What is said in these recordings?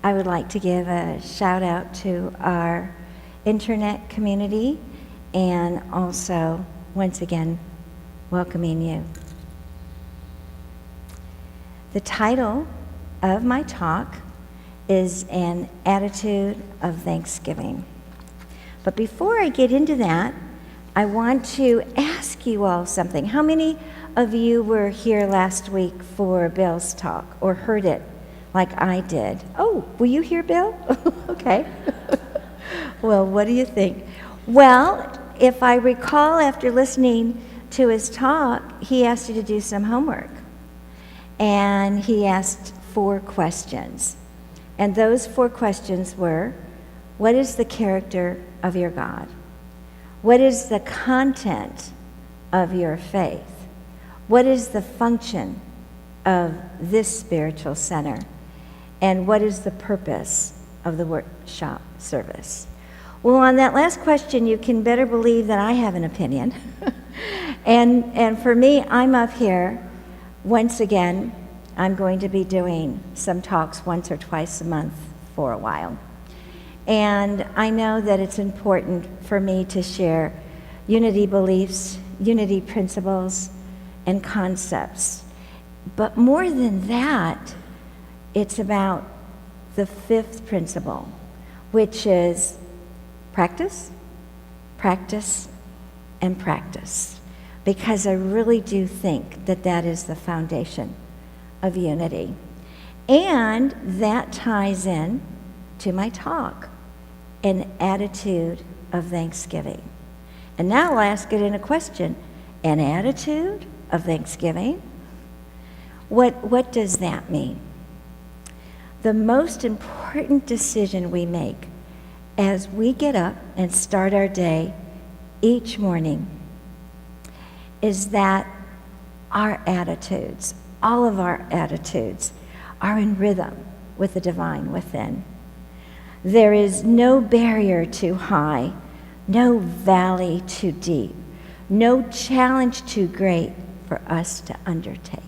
I would like to give a shout out to our internet community and also, once again, welcoming you. The title of my talk is An Attitude of Thanksgiving. But before I get into that, I want to ask you all something. How many of you were here last week for Bill's talk or heard it like I did? Oh, were you here, Bill? Okay. Well, what do you think? Well, if I recall after listening to his talk, he asked you to do some homework. And he asked 4 questions. And those 4 questions were, what is the character of your God? What is the content of your faith? What is the function of this spiritual center? And what is the purpose of the workshop service? Well, on that last question, you can better believe that I have an opinion. and for me, I'm up here. Once again, I'm going to be doing some talks once or twice a month for a while. And I know that it's important for me to share unity beliefs, unity principles, and concepts. But more than that, it's about the 5th principle, which is practice, practice, and practice. Because I really do think that that is the foundation of unity. And that ties in to my talk, an attitude of thanksgiving. And now I'll ask it in a question. An attitude of thanksgiving? What does that mean? The most important decision we make as we get up and start our day each morning is that our attitudes, all of our attitudes, are in rhythm with the divine within. There is no barrier too high, no valley too deep, no challenge too great for us to undertake.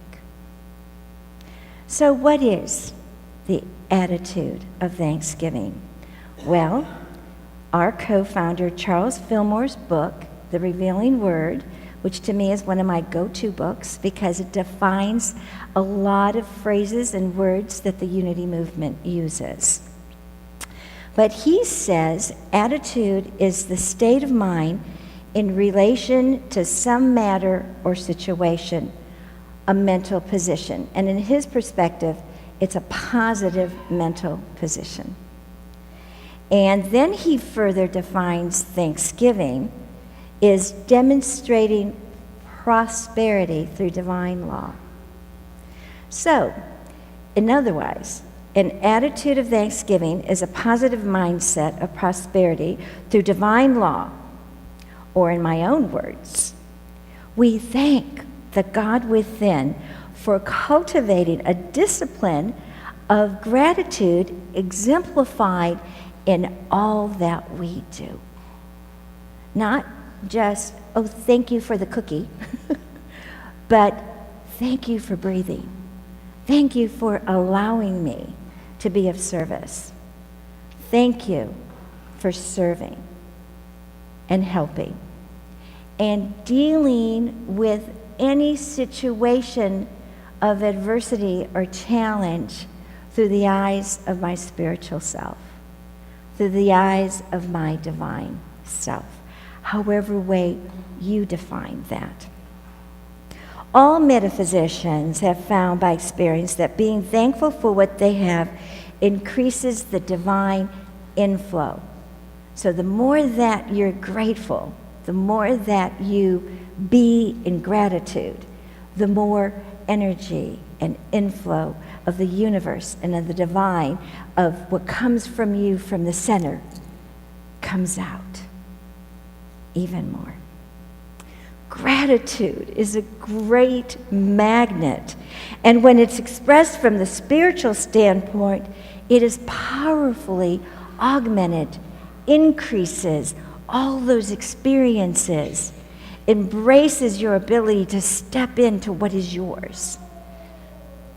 So what is the attitude of thanksgiving? Well, our co-founder Charles Fillmore's book, The Revealing Word, which to me is one of my go-to books because it defines a lot of phrases and words that the unity movement uses. But he says attitude is the state of mind in relation to some matter or situation, a mental position. And in his perspective, it's a positive mental position. And then he further defines thanksgiving is demonstrating prosperity through divine law. So, in other words, an attitude of thanksgiving is a positive mindset of prosperity through divine law, or in my own words, we thank the God within for cultivating a discipline of gratitude exemplified in all that we do. Not just, oh, thank you for the cookie, but thank you for breathing. Thank you for allowing me to be of service. Thank you for serving and helping and dealing with any situation of adversity or challenge through the eyes of my spiritual self, through the eyes of my divine self, however way you define that. All metaphysicians have found by experience that being thankful for what they have increases the divine inflow. So the more that you're grateful, the more that you be in gratitude, the more energy and inflow of the universe and of the divine, of what comes from you from the center, comes out even more. Gratitude is a great magnet, and when it's expressed from the spiritual standpoint, it is powerfully augmented, increases all those experiences, embraces your ability to step into what is yours,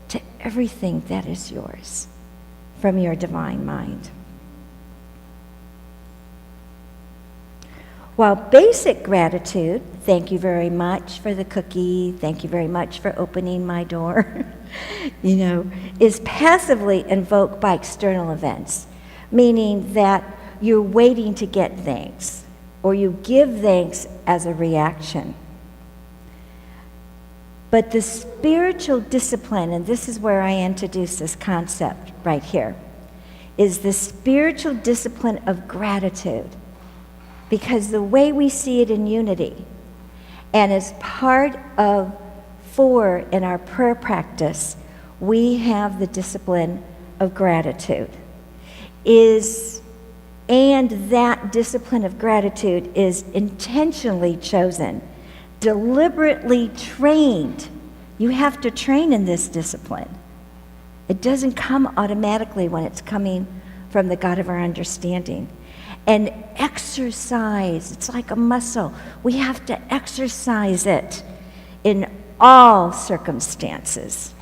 to everything that is yours. from your divine mind. While basic gratitude, thank you very much for the cookie, thank you very much for opening my door, is passively invoked by external events, meaning that you're waiting to get thanks, or you give thanks as a reaction. But the spiritual discipline, and this is where I introduce this concept right here, is the spiritual discipline of gratitude. Because the way we see it in unity, and as part of 4 in our prayer practice, we have the discipline of gratitude. And that discipline of gratitude is intentionally chosen, deliberately trained. You have to train in this discipline. It doesn't come automatically when it's coming from the God of our understanding. And exercise, it's like a muscle. We have to exercise it in all circumstances.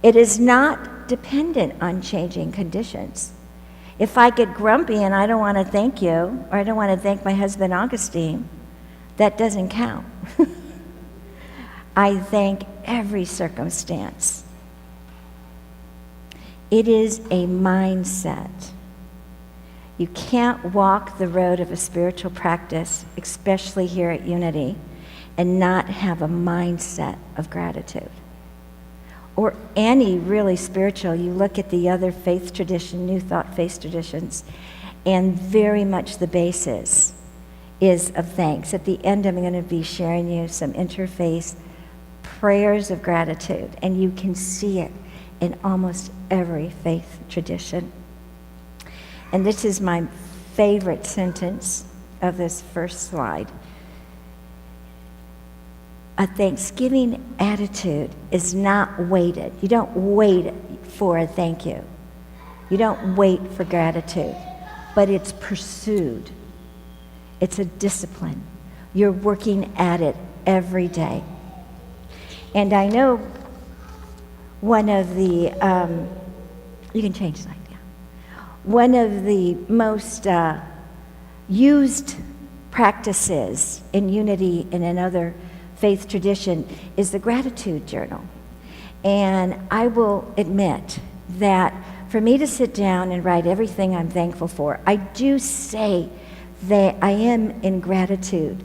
It is not dependent on changing conditions. If I get grumpy and I don't want to thank you, or I don't want to thank my husband Augustine, that doesn't count. I thank every circumstance. It is a mindset. You can't walk the road of a spiritual practice, especially here at Unity, and not have a mindset of gratitude. Or any really spiritual, you look at the other faith tradition, New Thought faith traditions, and very much the basis is of thanks. At the end, I'm going to be sharing you some interfaith prayers of gratitude, and you can see it in almost every faith tradition. And this is my favorite sentence of this first slide. A thanksgiving attitude is not waited. You don't wait for a thank you. You don't wait for gratitude, but it's pursued. It's a discipline. You're working at it every day. And I know one of the, you can change slide. One of the most used practices in Unity and in other faith tradition is the gratitude journal. And I will admit that for me to sit down and write everything I'm thankful for, I do say that I am in gratitude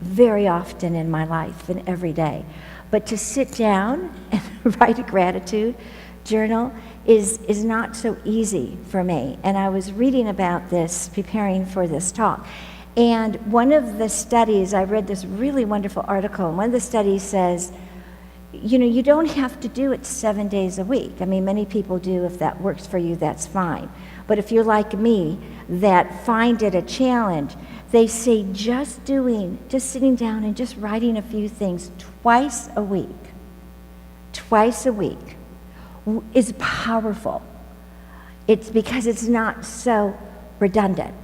very often in my life and every day. But to sit down and write a gratitude journal is not so easy for me. And I was reading about this, preparing for this talk. And one of the studies, I read this really wonderful article, and one of the studies says, you don't have to do it 7 days a week. I mean, many people do. If that works for you, that's fine. But if you're like me, that find it a challenge, they say just sitting down and just writing a few things twice a week is powerful. It's because it's not so redundant.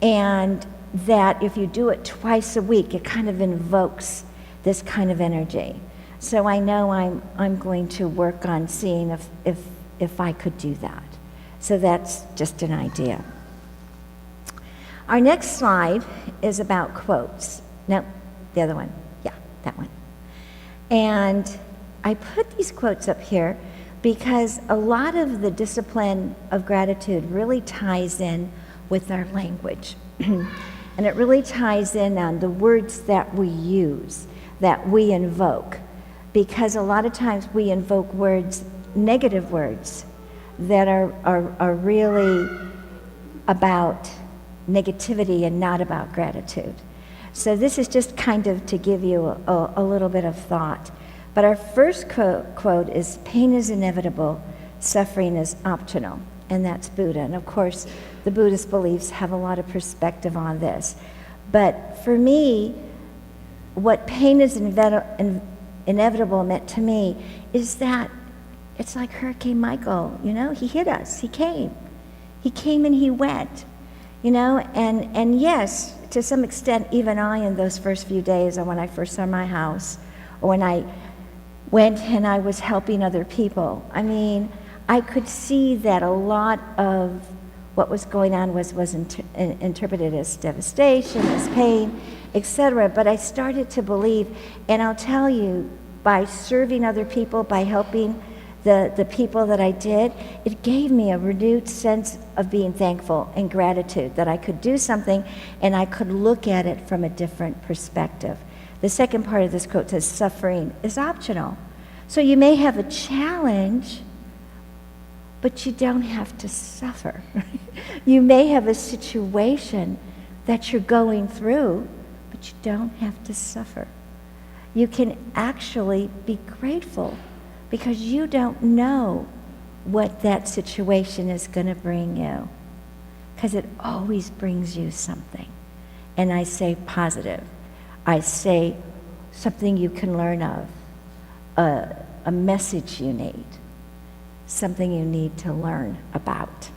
And that if you do it twice a week, it kind of invokes this kind of energy. So I know I'm going to work on seeing if I could do that. So that's just an idea. Our next slide is about quotes. No, the other one. Yeah, that one. And I put these quotes up here because a lot of the discipline of gratitude really ties in with our language. And it really ties in on the words that we use, that we invoke. Because a lot of times we invoke words, negative words, that are really about negativity and not about gratitude. So this is just kind of to give you a little bit of thought. But our first quote is, pain is inevitable, suffering is optional. And that's Buddha. And of course, the Buddhist beliefs have a lot of perspective on this. But for me, what pain is inevitable meant to me is that it's like Hurricane Michael, he hit us, he came and he went, and yes, to some extent, even I, in those first few days, or when I first saw my house, or when I went and I was helping other people, I could see that a lot of what was going on was interpreted as devastation, as pain, etc. But I started to believe, and I'll tell you, by serving other people, by helping the people that I did, it gave me a renewed sense of being thankful and gratitude, that I could do something and I could look at it from a different perspective. The second part of this quote says, suffering is optional. So you may have a challenge, but you don't have to suffer. You may have a situation that you're going through, but you don't have to suffer. You can actually be grateful because you don't know what that situation is going to bring you, because it always brings you something. And I say positive. I say something you can learn of, a message you need, something you need to learn about.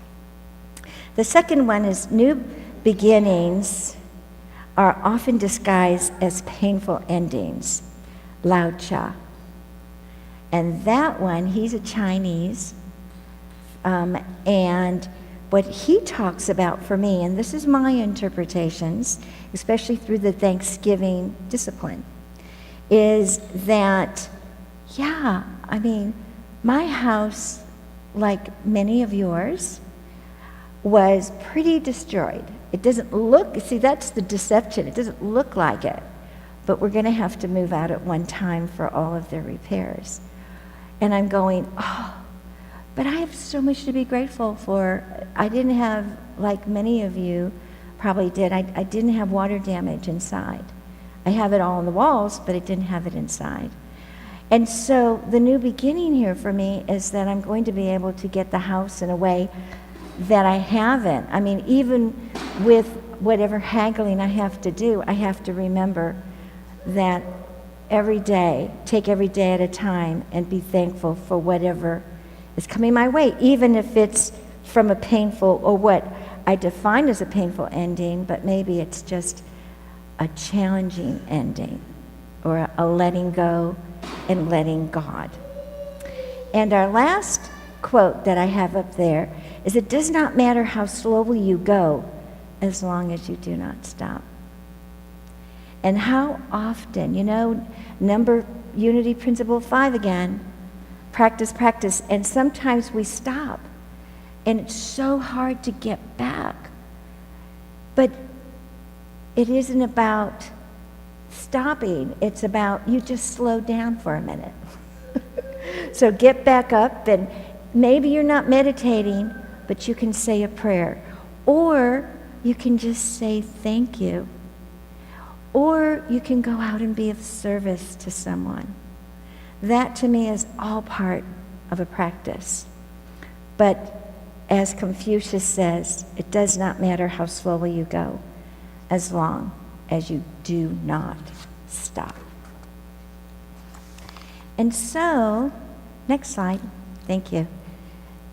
The second one is new beginnings are often disguised as painful endings. Lao Tzu. And that one, he's a Chinese, and what he talks about for me, and this is my interpretations, especially through the Thanksgiving discipline, is that, yeah, I mean, my house, like many of yours, was pretty destroyed. It doesn't look, see, that's the deception. It doesn't look like it, but we're going to have to move out at one time for all of their repairs. And I'm going, oh, but I have so much to be grateful for. I didn't have, like many of you probably did, I didn't have water damage inside. I have it all on the walls, but I didn't have it inside. And so the new beginning here for me is that I'm going to be able to get the house in a way that I haven't. I mean, even with whatever haggling I have to do, I have to remember that every day, take every day at a time and be thankful for whatever is coming my way, even if it's from a painful, or what I define as a painful ending, but maybe it's just a challenging ending, or a letting go and letting God. And our last quote that I have up there is, it does not matter how slowly you go as long as you do not stop. And how often, unity principle 5 again, practice, practice, and sometimes we stop, and it's so hard to get back. But it isn't about stopping, it's about you just slow down for a minute. So get back up, and maybe you're not meditating, but you can say a prayer, or you can just say thank you. Or you can go out and be of service to someone. That to me is all part of a practice. But as Confucius says, it does not matter how slowly you go, as long as you do not stop. And so, next slide, thank you.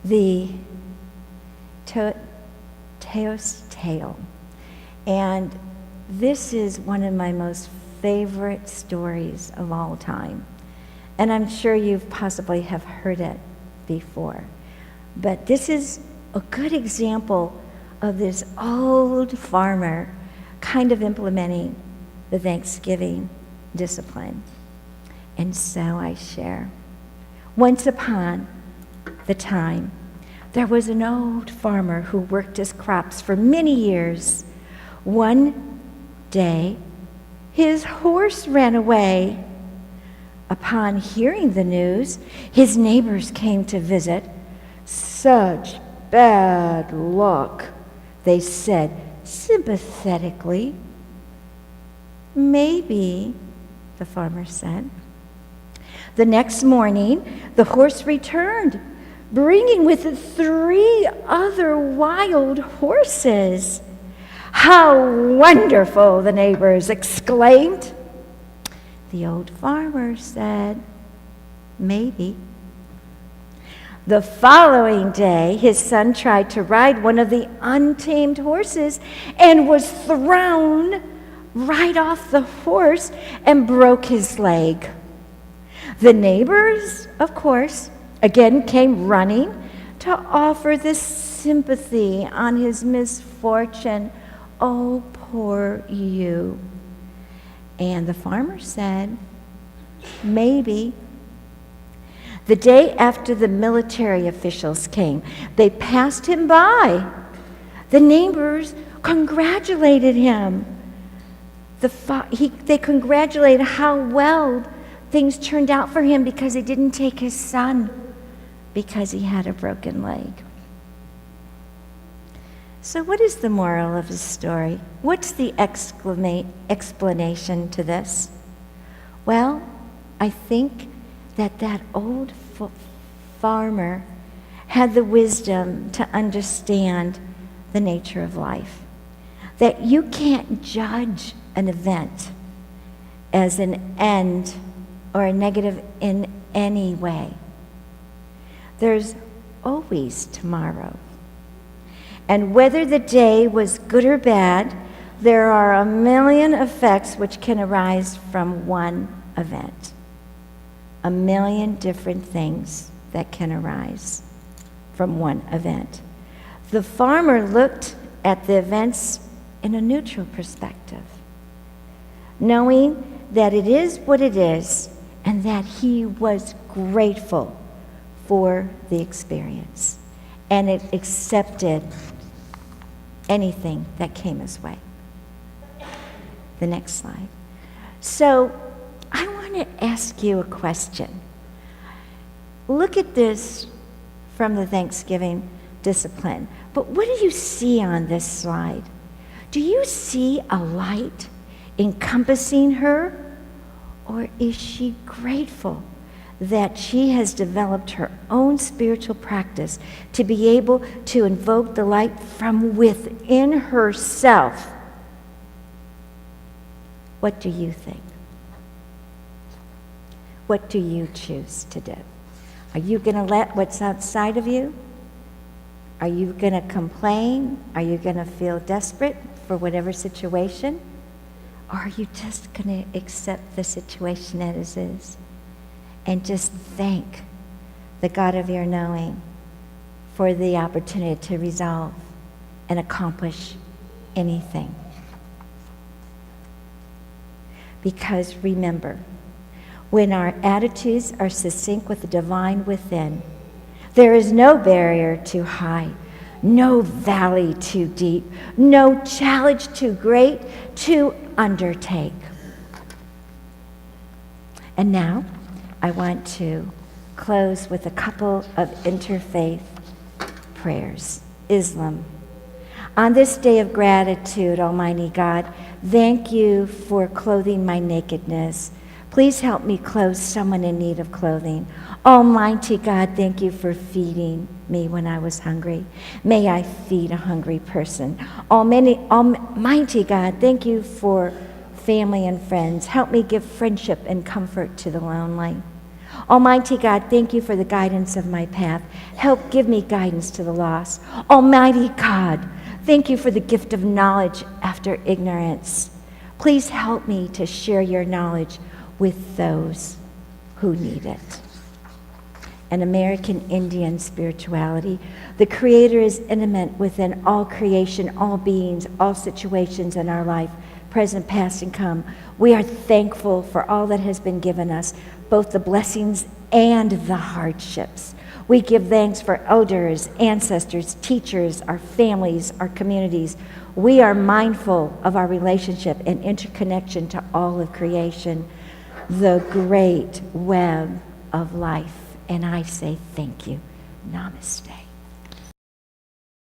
The Teos tale. And this is one of my most favorite stories of all time. And I'm sure you've possibly have heard it before. But this is a good example of this old farmer kind of implementing the Thanksgiving discipline. And so I share. Once upon the time, there was an old farmer who worked his crops for many years. One day, his horse ran away. Upon hearing the news, his neighbors came to visit. Such bad luck, they said sympathetically. Maybe, the farmer said. The next morning, the horse returned, bringing with it 3 other wild horses. How wonderful, the neighbors exclaimed. The old farmer said, maybe. The following day, his son tried to ride one of the untamed horses and was thrown right off the horse and broke his leg. The neighbors, of course, again came running to offer this sympathy on his misfortune. Oh, poor you. And the farmer said, maybe. The day after the military officials came, they passed him by. The neighbors congratulated him. They congratulated how well things turned out for him because they didn't take his son because he had a broken leg. So what is the moral of the story? What's the explanation to this? Well, I think that old farmer had the wisdom to understand the nature of life. That you can't judge an event as an end or a negative in any way. There's always tomorrow. And whether the day was good or bad, there are a million effects which can arise from one event. A million different things that can arise from one event. The farmer looked at the events in a neutral perspective, knowing that it is what it is and that he was grateful for the experience and it accepted anything that came his way. The next slide. So I want to ask you a question. Look at this from the Thanksgiving discipline. But what do you see on this slide? Do you see a light encompassing her? Or is she grateful that she has developed her own spiritual practice to be able to invoke the light from within herself? What do you think? What do you choose to do? Are you going to let what's outside of you? Are you going to complain? Are you going to feel desperate for whatever situation? Or are you just going to accept the situation as is and just thank the God of your knowing for the opportunity to resolve and accomplish anything? Because remember, when our attitudes are succinct with the divine within, there is no barrier too high, no valley too deep, no challenge too great to undertake. And now, I want to close with a couple of interfaith prayers. Islam. On this day of gratitude, Almighty God, thank you for clothing my nakedness. Please help me clothe someone in need of clothing. Almighty God, thank you for feeding me when I was hungry. May I feed a hungry person. Almighty God, thank you for family and friends. Help me give friendship and comfort to the lonely. Almighty God, thank you for the guidance of my path. Help give me guidance to the lost. Almighty God, thank you for the gift of knowledge after ignorance. Please help me to share your knowledge with those who need it. An American Indian spirituality. The Creator is intimate within all creation, all beings, all situations in our life, present, past, and come. We are thankful for all that has been given us, both the blessings and the hardships. We give thanks for elders, ancestors, teachers, our families, our communities. We are mindful of our relationship and interconnection to all of creation, the great web of life. And I say thank you. Namaste.